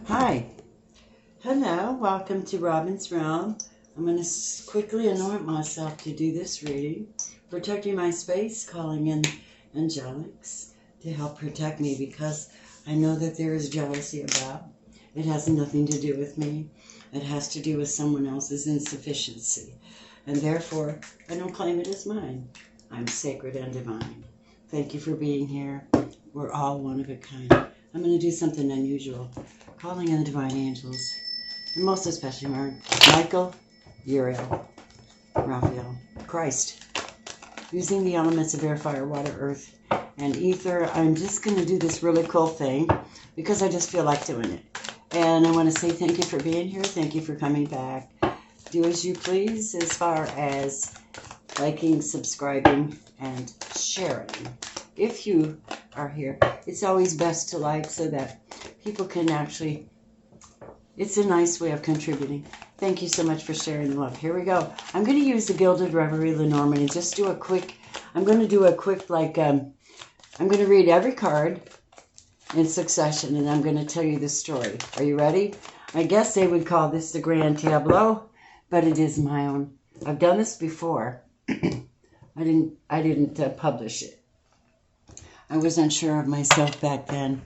Hi. Hello. Welcome to Robin's Realm. I'm going to quickly anoint myself to do this reading. Protecting my space, calling in angelics to help protect me because I know that there is jealousy about. It has nothing to do with me. It has to do with someone else's insufficiency. And therefore, I don't claim it as mine. I'm sacred and divine. Thank you for being here. We're all one of a kind. I'm going to do something unusual. Calling in the divine angels, and most especially Michael, Uriel, Raphael, Christ. Using the elements of air, fire, water, earth, and ether, I'm just going to do this really cool thing because I just feel like doing it. And I want to say thank you for being here. Thank you for coming back. Do as you please as far as liking, subscribing, and sharing. If you are here, it's always best to like so that people can actually, it's a nice way of contributing. Thank you so much for sharing the love. Here we go. I'm going to use the Gilded Reverie Lenormand and just do a quick, I'm going to read every card in succession and I'm going to tell you the story. Are you ready? I guess they would call this the Grand Tableau, but it is my own. I've done this before. I didn't publish it. I was unsure of myself back then,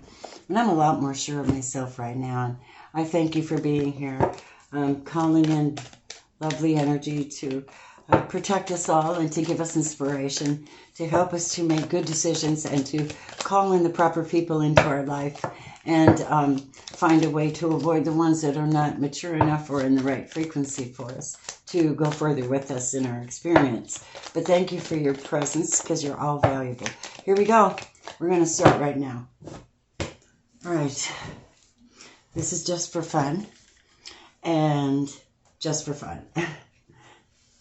and I'm a lot more sure of myself right now. And I thank you for being here, calling in lovely energy to protect us all and to give us inspiration, to help us to make good decisions and to call in the proper people into our life and find a way to avoid the ones that are not mature enough or in the right frequency for us to go further with us in our experience. But thank you for your presence because you're all valuable. Here we go. We're going to start right now. All right. This is just for fun and just for fun.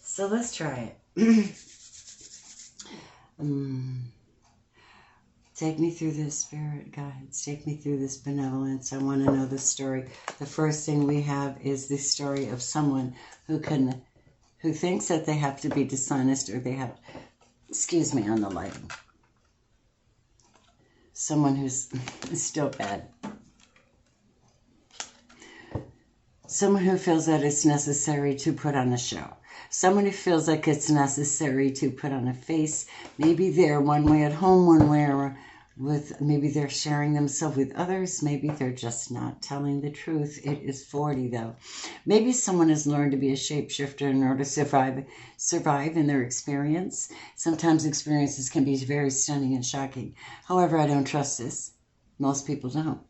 So let's try it. Take me through this, spirit guides. Take me through this benevolence. I want to know the story. The first thing we have is the story of someone who thinks that they have to be dishonest or they have, excuse me on the lighting. Someone who's still bad. Someone who feels that it's necessary to put on a show. Someone who feels like it's necessary to put on a face. Maybe they're one way at home, one way maybe they're sharing themselves with others. Maybe they're just not telling the truth. It is 40 though. Maybe someone has learned to be a shapeshifter in order to survive in their experience. Sometimes experiences can be very stunning and shocking. However, I don't trust this. Most people don't.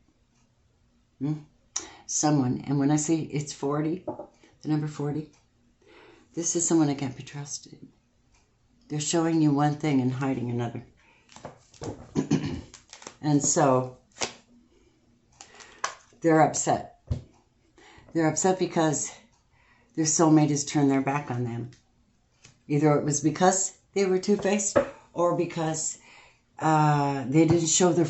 Someone, and when I say it's 40, the number 40, this is someone that can't be trusted. They're showing you one thing and hiding another. And so they're upset. They're upset because their soulmate has turned their back on them. Either it was because they were two-faced or because they didn't show their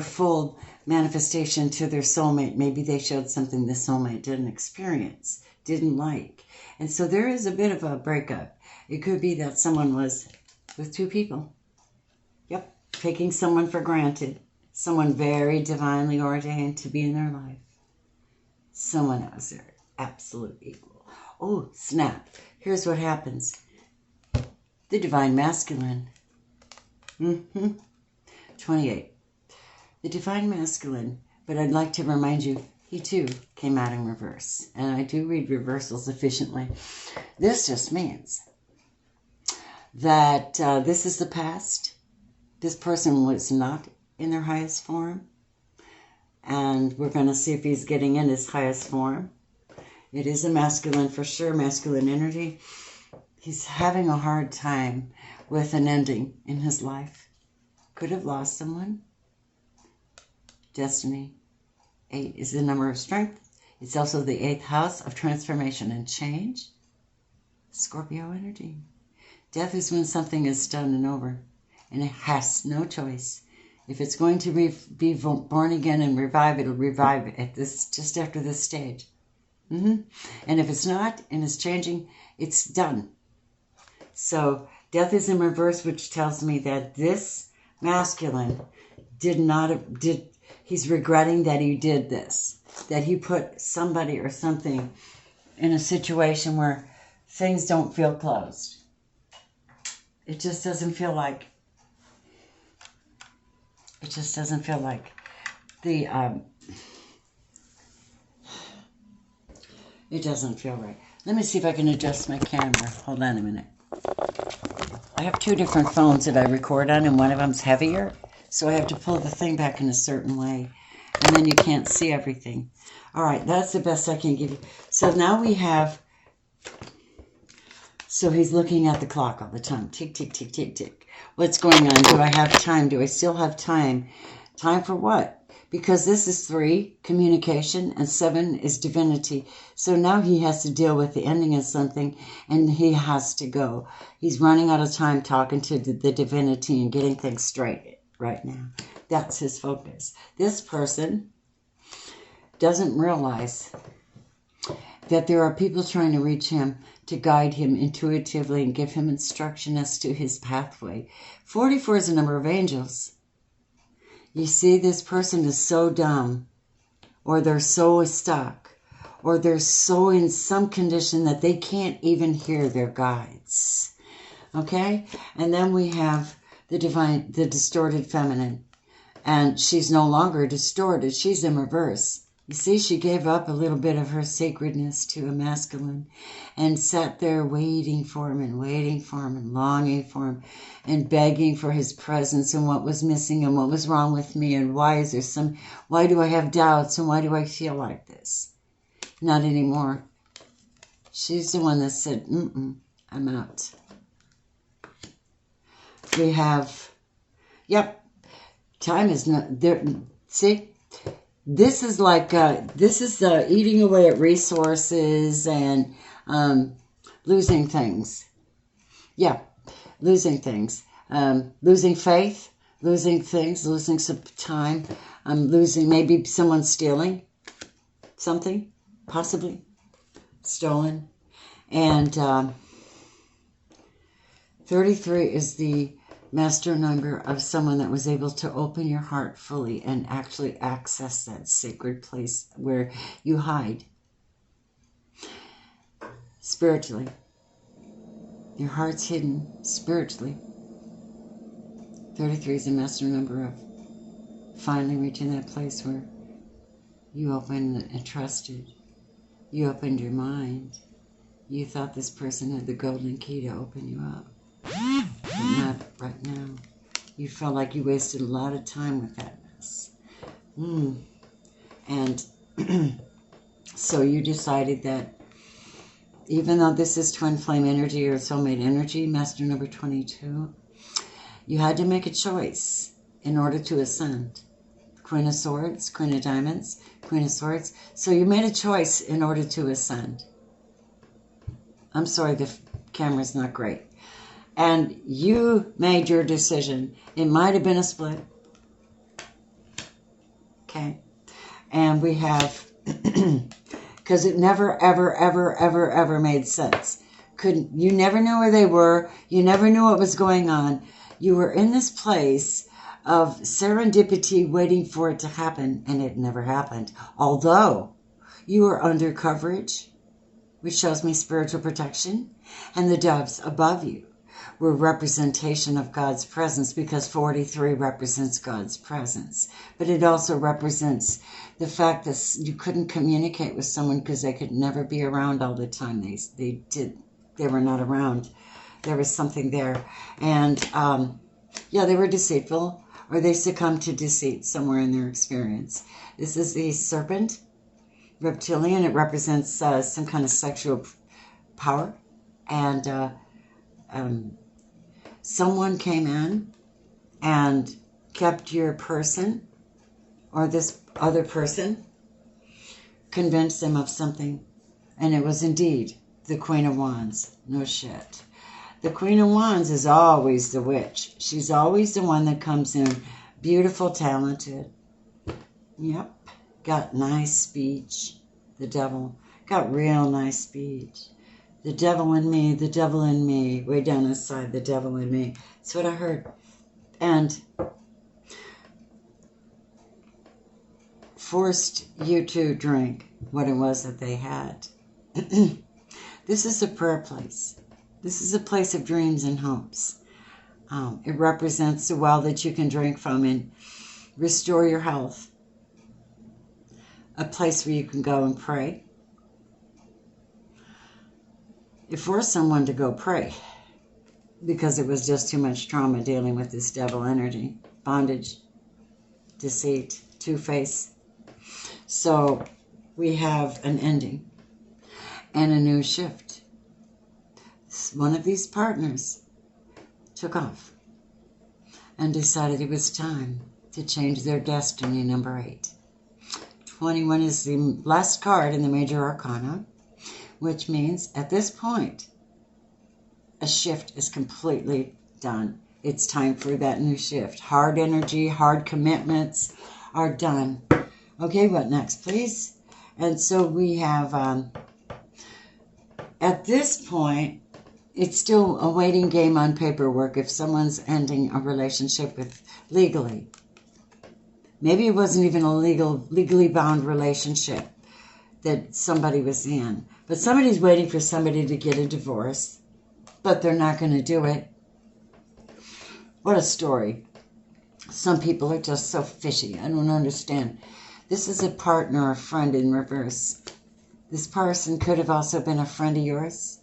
full manifestation to their soulmate. Maybe they showed something the soulmate didn't experience, didn't like. And so there is a bit of a breakup. It could be that someone was with two people. Yep. Taking someone for granted. Someone very divinely ordained to be in their life. Someone else, their absolute equal. Oh, snap. Here's what happens. The divine masculine. 28. The divine masculine, but I'd like to remind you, he too came out in reverse. And I do read reversals efficiently. This just means that this is the past. This person was not in their highest form. And we're going to see if he's getting in his highest form. It is a masculine for sure, masculine energy. He's having a hard time with an ending in his life. Could have lost someone. Destiny. 8 is the number of strength. It's also the 8th house of transformation and change. Scorpio energy. Death is when something is done and over. And it has no choice. If it's going to be born again and revive, it'll revive at this, just after this stage. And if it's not and it's changing, it's done. So death is in reverse, which tells me that this masculine He's regretting that he did this, that he put somebody or something in a situation where things don't feel closed. It just doesn't feel like, the, it doesn't feel right. Let me see if I can adjust my camera. Hold on a minute. I have 2 different phones that I record on, and one of them's heavier, so I have to pull the thing back in a certain way, and then you can't see everything. All right, that's the best I can give you. So now we have, so he's looking at the clock all the time. Tick, tick, tick, tick, tick. What's going on? Do I have time? Do I still have time? Time for what? Because this is 3, communication, and 7 is divinity. So now he has to deal with the ending of something, and he has to go. He's running out of time talking to the divinity and getting things straight right now. That's his focus. This person doesn't realize that there are people trying to reach him, to guide him intuitively and give him instruction as to his pathway. 44 is the number of angels. You see, this person is so dumb, or they're so stuck, or they're so in some condition that they can't even hear their guides. Okay? And then we have the divine, the distorted feminine. And she's no longer distorted. She's in reverse. You see, she gave up a little bit of her sacredness to a masculine and sat there waiting for him and longing for him and begging for his presence and what was missing and what was wrong with me and why do I have doubts and why do I feel like this? Not anymore. She's the one that said, I'm out. We have, time is not there. See? This is like, eating away at resources and losing things. Yeah, losing things. Losing faith, losing things, losing some time. Losing, maybe someone stealing something, possibly stolen. And 33 is the master number of someone that was able to open your heart fully and actually access that sacred place where you hide spiritually. Your heart's hidden spiritually. 33 is the master number of finally reaching that place where you opened and trusted. You opened your mind. You thought this person had the golden key to open you up. But not right now. You felt like you wasted a lot of time with that mess. And so you decided that even though this is twin flame energy or soulmate energy, master number 22, you had to make a choice in order to ascend. Queen of Swords, Queen of Diamonds, Queen of Swords. So you made a choice in order to ascend. I'm sorry, the camera's not great. And you made your decision. It might have been a split. Okay. And we have, because it never, ever, ever, ever, ever made sense. You never knew where they were. You never knew what was going on. You were in this place of serendipity waiting for it to happen, and it never happened. Although you were under coverage, which shows me spiritual protection, and the doves above you were representation of God's presence, because 43 represents God's presence. But it also represents the fact that you couldn't communicate with someone because they could never be around all the time. They were not around. There was something there. And they were deceitful, or they succumbed to deceit somewhere in their experience. This is the serpent, reptilian. It represents some kind of sexual power. And someone came in and kept your person, or this other person, convinced them of something. And it was indeed the Queen of Wands. No shit. The Queen of Wands is always the witch. She's always the one that comes in beautiful, talented. Yep. Got nice speech. The devil. Got real nice speech. The devil in me, the devil in me. Way down inside, the devil in me. That's what I heard. And forced you to drink what it was that they had. This is a prayer place. This is a place of dreams and hopes. It represents the well that you can drink from and restore your health. A place where you can go and pray. It forced someone to go pray because it was just too much trauma dealing with this devil energy, bondage, deceit, two-face. So we have an ending and a new shift. One of these partners took off and decided it was time to change their destiny, number 8. 21 is the last card in the Major Arcana, which means at this point, a shift is completely done. It's time for that new shift. Hard energy, hard commitments are done. Okay, what next, please? And so we have, at this point, it's still a waiting game on paperwork if someone's ending a relationship with legally. Maybe it wasn't even a legally bound relationship that somebody was in. But somebody's waiting for somebody to get a divorce, but they're not going to do it. What a story. Some people are just so fishy. I don't understand. This is a partner or a friend in reverse. This person could have also been a friend of yours.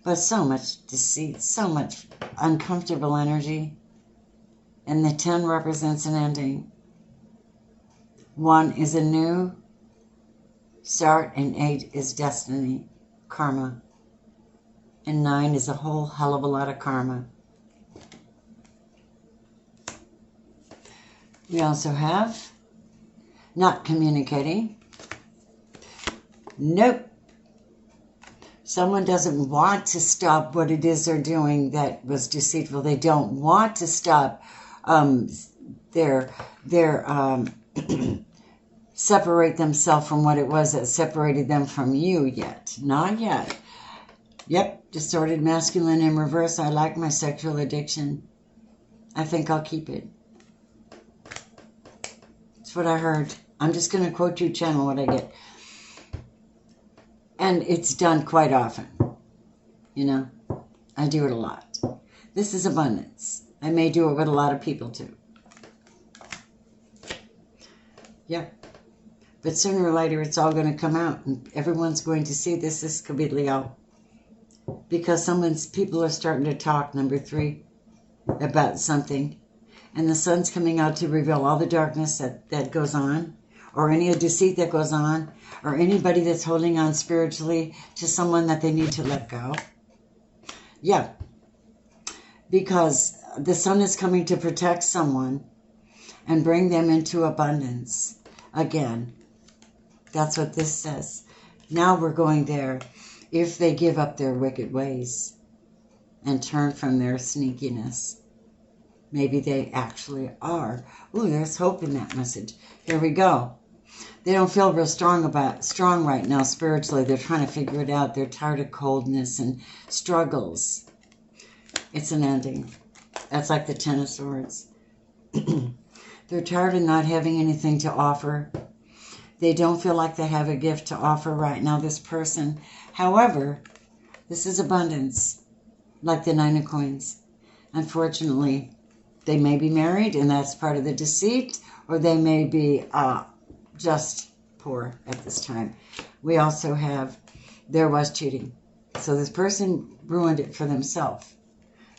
But so much deceit, so much uncomfortable energy. And the 10 represents an ending. 1 is a new start, and 8 is destiny, karma. And 9 is a whole hell of a lot of karma. We also have not communicating. Nope. Someone doesn't want to stop what it is they're doing that was deceitful. They don't want to stop their separate themselves from what it was that separated them from you yet. Not yet. Yep, distorted masculine in reverse. I like my sexual addiction. I think I'll keep it. That's what I heard. I'm just going to quote you, channel what I get. And it's done quite often. You know, I do it a lot. This is abundance. I may do it with a lot of people too. Yep. But sooner or later, it's all going to come out. And everyone's going to see this could be Leo. Because people are starting to talk, number 3, about something. And the sun's coming out to reveal all the darkness that goes on. Or any deceit that goes on. Or anybody that's holding on spiritually to someone that they need to let go. Yeah. Because the sun is coming to protect someone and bring them into abundance again. That's what this says. Now we're going there. If they give up their wicked ways and turn from their sneakiness. Maybe they actually are. Ooh, there's hope in that message. Here we go. They don't feel real strong right now spiritually. They're trying to figure it out. They're tired of coldness and struggles. It's an ending. That's like the 10 of Swords. They're tired of not having anything to offer. They don't feel like they have a gift to offer right now, this person. However, this is abundance, like the 9 of Coins. Unfortunately, they may be married, and that's part of the deceit, or they may be just poor at this time. We also have, there was cheating. So this person ruined it for themselves,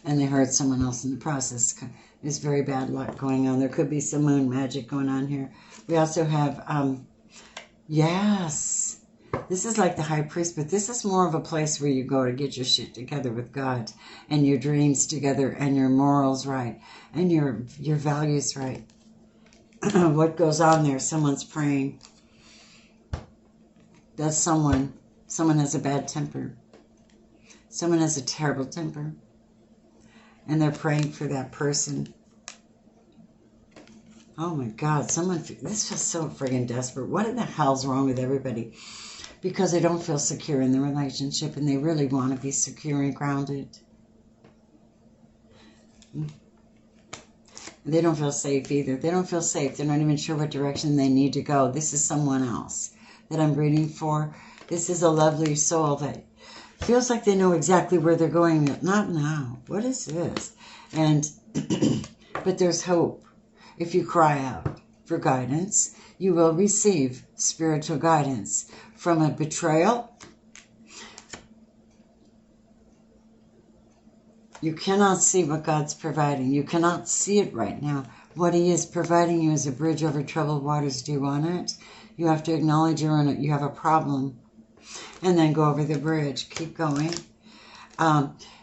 and they hurt someone else in the process. There's very bad luck going on. There could be some moon magic going on here. We also have, yes, this is like the high priest, but this is more of a place where you go to get your shit together with God and your dreams together and your morals right and your values right. What goes on there? Someone's praying. That's someone. Someone has a bad temper. Someone has a terrible temper. And they're praying for that person. Oh my God, this feels so friggin' desperate. What in the hell's wrong with everybody? Because they don't feel secure in the relationship and they really want to be secure and grounded. They don't feel safe either. They don't feel safe. They're not even sure what direction they need to go. This is someone else that I'm reading for. This is a lovely soul that feels like they know exactly where they're going. Not now. What is this? And but there's hope. If you cry out for guidance, you will receive spiritual guidance from a betrayal. You cannot see what God's providing. You cannot see it right now. What He is providing you is a bridge over troubled waters. Do you want it? You have to acknowledge you're in it. You have a problem. And then go over the bridge. Keep going.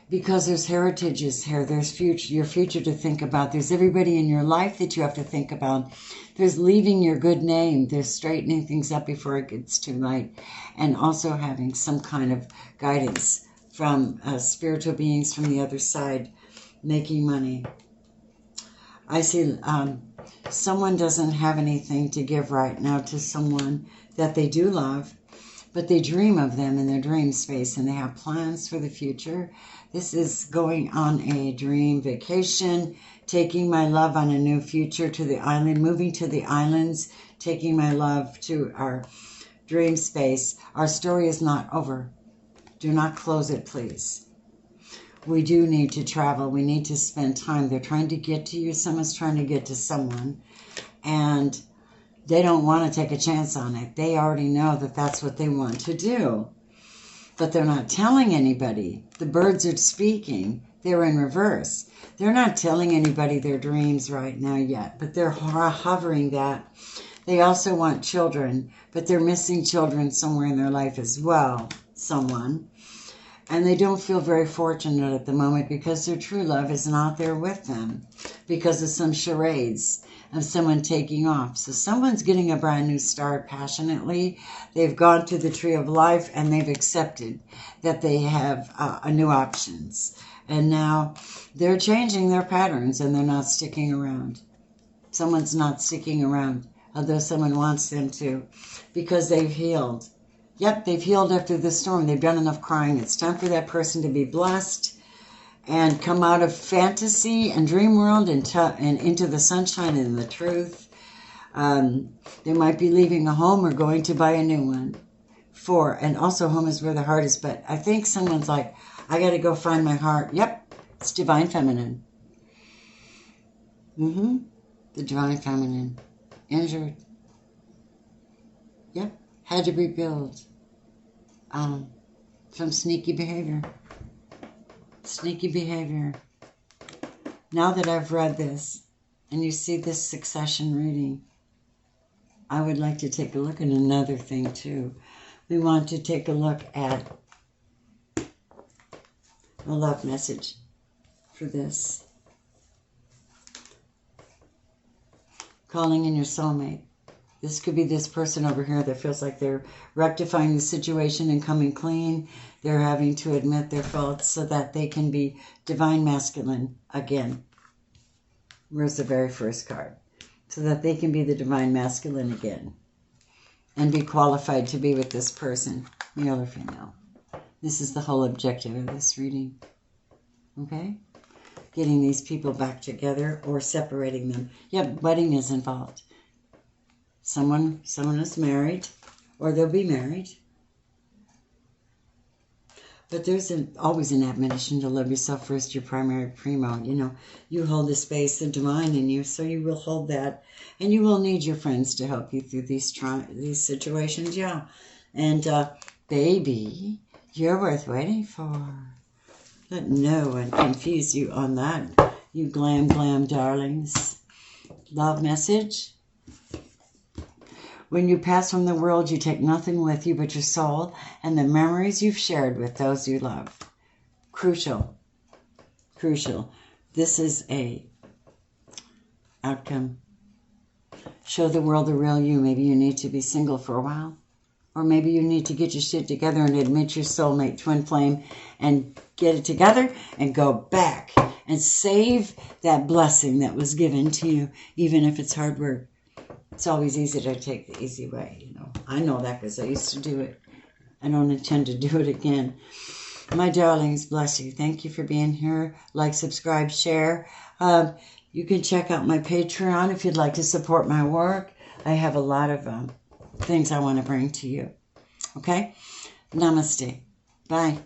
Because there's heritages here. There's your future to think about. There's everybody in your life that you have to think about. There's leaving your good name. There's straightening things up before it gets too late. And also having some kind of guidance from spiritual beings from the other side, making money. I see someone doesn't have anything to give right now to someone that they do love, but they dream of them in their dream space and they have plans for the future. This is going on a dream vacation, taking my love on a new future to the island, moving to the islands, taking my love to our dream space. Our story is not over. Do not close it, please. We do need to travel. We need to spend time. They're trying to get to you. Someone's trying to get to someone. And they don't want to take a chance on it. They already know that that's what they want to do. But they're not telling anybody. The birds are speaking. They're in reverse. They're not telling anybody their dreams right now yet. But they're hovering that. They also want children. But they're missing children somewhere in their life as well. Someone, and they don't feel very fortunate at the moment because their true love is not there with them because of some charades of someone taking off. So someone's getting a brand new start passionately. They've gone to the tree of life and they've accepted that they have new options. And now they're changing their patterns and they're not sticking around. Someone's not sticking around, although someone wants them to, because they've healed. Yep, they've healed after the storm. They've done enough crying. It's time for that person to be blessed and come out of fantasy and dream world and into the sunshine and the truth. They might be leaving a home or going to buy a new one. And also home is where the heart is. But I think someone's like, I got to go find my heart. Yep, it's divine feminine. The divine feminine. Injured. Yep. Had to rebuild from sneaky behavior. Sneaky behavior. Now that I've read this, and you see this succession reading, I would like to take a look at another thing too. We want to take a look at a love message for this. Calling in your soulmate. This could be this person over here that feels like they're rectifying the situation and coming clean. They're having to admit their faults so that they can be divine masculine again. Where's the very first card? So that they can be the divine masculine again and be qualified to be with this person, male or female. This is the whole objective of this reading. Okay? Getting these people back together or separating them. Yep, wedding is involved. Someone is married, or they'll be married. But there's always an admonition to love yourself first, your primary primo. You know, you hold the space of divine in you, so you will hold that. And you will need your friends to help you through these situations, yeah. And, baby, you're worth waiting for. Let no one confuse you on that, you glam darlings. Love message. When you pass from the world, you take nothing with you but your soul and the memories you've shared with those you love. Crucial. Crucial. This is a outcome. Show the world the real you. Maybe you need to be single for a while. Or maybe you need to get your shit together and admit your soulmate, twin flame, and get it together and go back and save that blessing that was given to you, even if it's hard work. It's always easy to take the easy way, you know. I know that because I used to do it. I don't intend to do it again. My darlings, bless you. Thank you for being here. Like, subscribe, share. You can check out my Patreon if you'd like to support my work. I have a lot of things I want to bring to you. Okay? Namaste. Bye.